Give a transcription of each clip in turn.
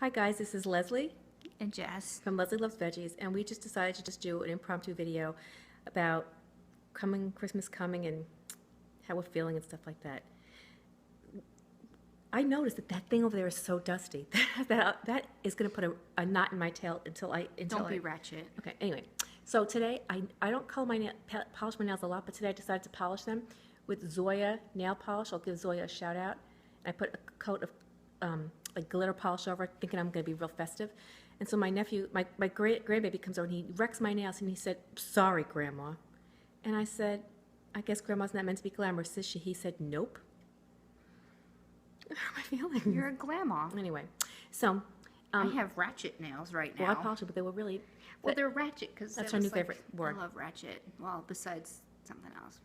Hi guys, this is Leslie And Jess. from Leslie Loves Veggies, and we just decided to just do an impromptu video about Christmas coming and how we're feeling and stuff like that. I noticed that thing over there is so dusty. that is going to put a knot in my tail until Don't be ratchet. Okay, anyway. So today, I don't color my polish my nails a lot, but today I decided to polish them with Zoya nail polish. I'll give Zoya a shout out. And I put a coat of like glitter polish over it, thinking I'm going to be real festive. And so my nephew, my grandbaby comes over and he wrecks my nails and he said, "Sorry, Grandma." And I said, "I guess Grandma's not meant to be glamorous, is she?" He said, "Nope." How am I feeling? You're a grandma. Anyway, so I have ratchet nails right now. well, I polished it, but they were really. Well, they're ratchet because That's our new favorite word. I love ratchet. Well, besides something else.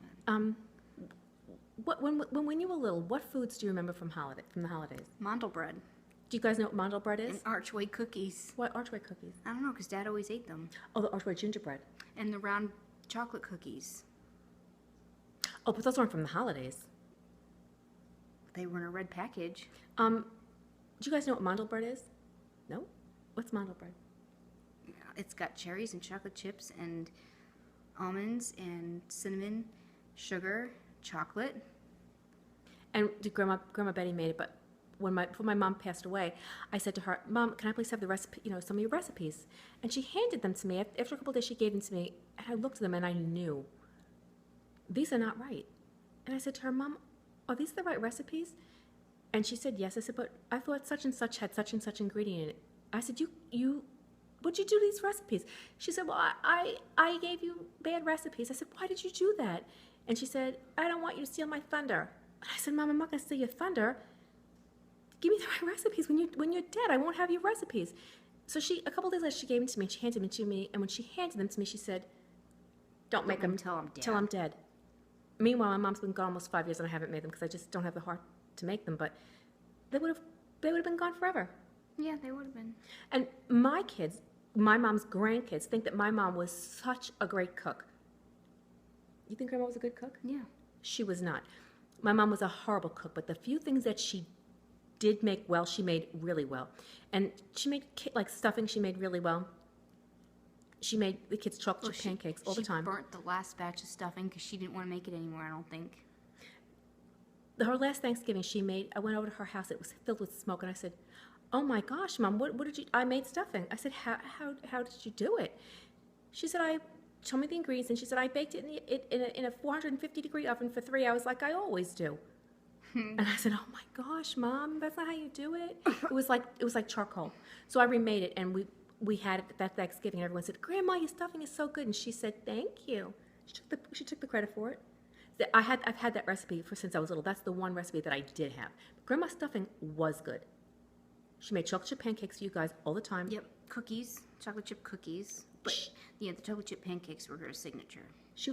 But When you were little, what foods do you remember from the holidays? mandel bread Do you guys know what mandel bread is? and archway cookies. What archway cookies? I don't know because Dad always ate them. Oh, the archway gingerbread. And the round chocolate cookies. Oh, but those weren't from the holidays. They were in a red package. Do you guys know what mandel bread is? No? What's mandel bread? It's got cherries and chocolate chips and almonds and cinnamon, sugar, chocolate. And Grandma Betty made it, but before my mom passed away, I said to her, "Mom, can I please have the recipe? Some of your recipes?" And she handed them to me. After a couple of days, she gave them to me, and I looked at them and I knew these are not right. And I said to her, "Mom, are these the right recipes?" And she said, "Yes." I said, "But I thought such and such had such and such ingredient in it." I said, "What'd you do these recipes?" She said, "Well, I gave you bad recipes." I said, "Why did you do that?" And she said, "I don't want you to steal my thunder." And I said, "Mom, I'm not going to steal your thunder. Give me the right recipes. When you're dead, I won't have your recipes." So a couple days later, she gave them to me. She handed them to me, and when she handed them to me, she said, "Don't make them till I'm dead." Till I'm dead. Meanwhile, my mom's been gone almost 5 years, and I haven't made them because I just don't have the heart to make them. But they would have been gone forever. Yeah, they would have been. And my kids, my mom's grandkids, think that my mom was such a great cook. You think Grandma was a good cook? Yeah. She was not. My mom was a horrible cook, but the few things that she did make well, she made really well. And she made like stuffing, she made really well. She made the kids chocolate chip pancakes all the time. She burnt the last batch of stuffing because she didn't want to make it anymore, I don't think. Her last Thanksgiving, I went over to her house. It was filled with smoke, and I said, "Oh my gosh, Mom, what did you? I made stuffing." I said, "How did you do it?" She said, "Told me the ingredients," and she said, "I baked it in a 450-degree oven for 3 hours, like I always do." And I said, "Oh my gosh, Mom, that's not how you do it." It was like charcoal. So I remade it, and we had it that Thanksgiving. Everyone said, "Grandma, your stuffing is so good," and she said, "Thank you." She took the credit for it. I've had that recipe since I was little. That's the one recipe that I did have. Grandma's stuffing was good. She made chocolate chip pancakes for you guys all the time. Yep, cookies, chocolate chip cookies. But yeah, the chocolate chip pancakes were her signature.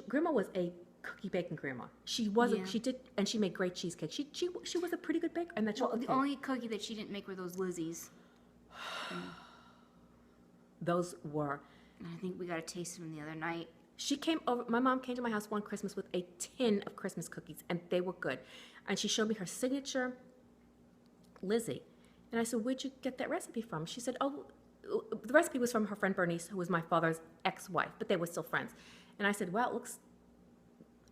Grandma was a cookie baking grandma. She wasn't. Yeah. She did, and she made great cheesecake. She was a pretty good baker. And The only cookie that she didn't make were those Lizzie's. Those were. And I think we got a taste of them the other night. My mom came to my house one Christmas with a tin of Christmas cookies, and they were good. And she showed me her signature Lizzie. And I said, "Where'd you get that recipe from?" She said, "Oh, the recipe was from her friend Bernice, who was my father's ex-wife, but they were still friends." And I said, "Well, it's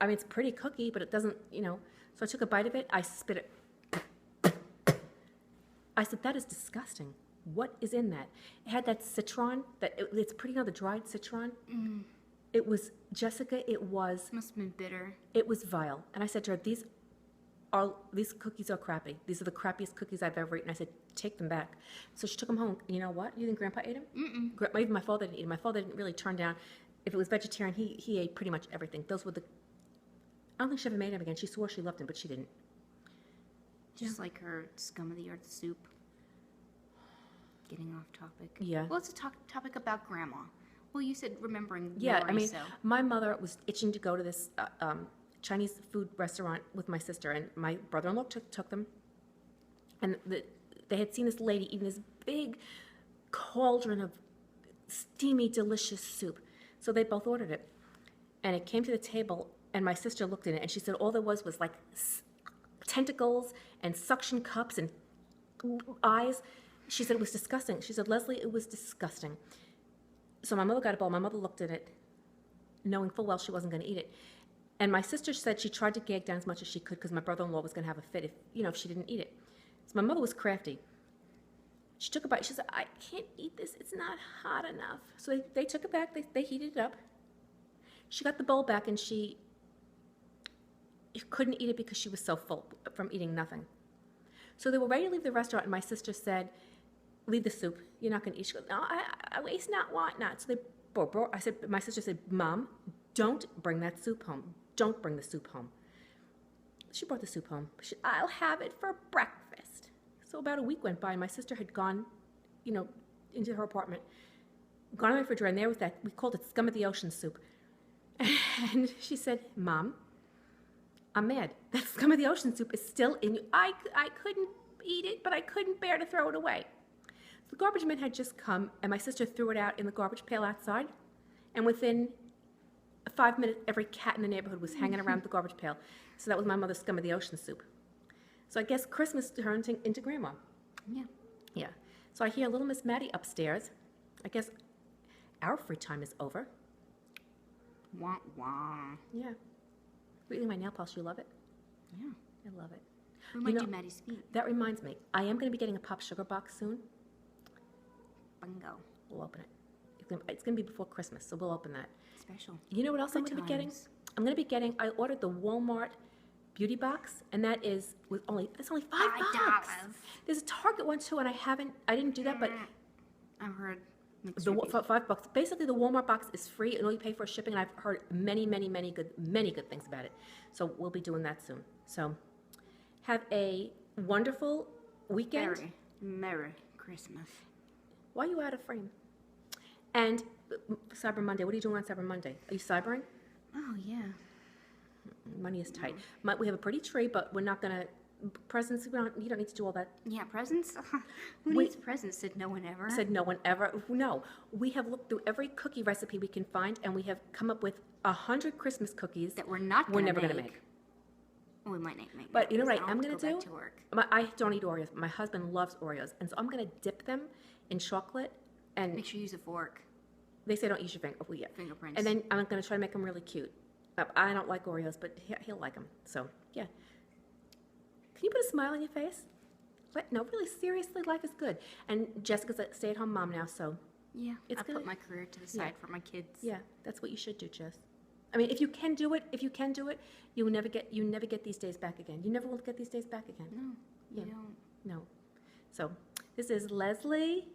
a pretty cookie, but it doesn't, So I took a bite of it. I spit it. I said, "That is disgusting. What is in that?" It had that citron, it's pretty the dried citron. It was, Jessica, Must have been bitter. it was vile. And I said to her, these cookies are crappy. These are the crappiest cookies I've ever eaten. I said, "Take them back." So she took them home. You know what? You think Grandpa ate them? Even my father didn't eat them. My father didn't really turn down. If it was vegetarian, he ate pretty much everything. I don't think she ever made them again. She swore she loved them, but she didn't. Just like her scum of the earth soup. Getting off topic. Yeah. Well, it's a topic about Grandma. Well, you said remembering. Yeah, memories, my mother was itching to go to this Chinese food restaurant with my sister, and my brother-in-law took them. And they had seen this lady eating this big cauldron of steamy, delicious soup. So they both ordered it. And it came to the table, and my sister looked in it, and she said all there was like tentacles and suction cups and eyes. She said it was disgusting. She said, Leslie, it was disgusting. So my mother got a bowl. My mother looked at it, knowing full well she wasn't going to eat it. And my sister said she tried to gag down as much as she could because my brother-in-law was going to have a fit if she didn't eat it. So my mother was crafty. She took a bite. She said, I can't eat this. It's not hot enough. So they took it back. They heated it up. She got the bowl back, and she couldn't eat it because she was so full from eating nothing. So they were ready to leave the restaurant, and my sister said, leave the soup. You're not going to eat. She goes, no, I waste not, want not. So my sister said, Mom, don't bring that soup home. Don't bring the soup home. She brought the soup home. I'll have it for breakfast. So about a week went by, and my sister had gone, into her apartment, gone to the refrigerator, and there was that, we called it scum of the ocean soup. And she said, Mom, I'm mad. That scum of the ocean soup is still in you. I couldn't eat it, but I couldn't bear to throw it away. The garbage man had just come, and my sister threw it out in the garbage pail outside, and within 5 minutes, every cat in the neighborhood was hanging around the garbage pail. So that was my mother's scum of the ocean soup. So I guess Christmas turned into Grandma. Yeah. Yeah. So I hear little Miss Maddie upstairs. I guess our free time is over. Wah, wah. Yeah. Really, my nail polish, you love it? Yeah. I love it. We might do Maddie's feet. That reminds me, I am going to be getting a pop sugar box soon. Bingo. We'll open it. It's going to be before Christmas, so we'll open that. Special. You know what else I'm going to be getting? I'm going to be getting, I ordered the Walmart beauty box, and that is it's only $5. There's a Target one too, and I didn't do that, but I've heard for $5. Basically, the Walmart box is free, and all you pay for is shipping, and I've heard many good things about it. So we'll be doing that soon. So have a wonderful weekend. Merry Christmas. Why are you out of frame? And Cyber Monday, what are you doing on Cyber Monday? Are you cybering? Oh, yeah. Money is tight. We have a pretty tree, but we're not going to, presents, you don't need to do all that. Yeah, presents? Who needs presents? Said no one ever. Said no one ever. No. We have looked through every cookie recipe we can find, and we have come up with 100 Christmas cookies that we're never going to make. We might not make. But you know what I'm going to do? I don't eat Oreos. My husband loves Oreos, and so I'm going to dip them in chocolate. And make sure you use a fork. They say don't use your fingerprints. And then I'm going to try to make them really cute. I don't like Oreos, but he'll like them. So, yeah. Can you put a smile on your face? No, really, seriously, life is good. And Jessica's a stay-at-home mom now, so... Yeah, I put my career to the side for my kids. Yeah, that's what you should do, Jess. I mean, if you can do it, you never get these days back again. You never will get these days back again. No, you don't. No. So, this is Leslie...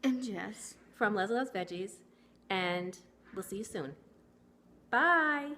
and Jess. From LeslieVeg Veggies, and we'll see you soon. Bye.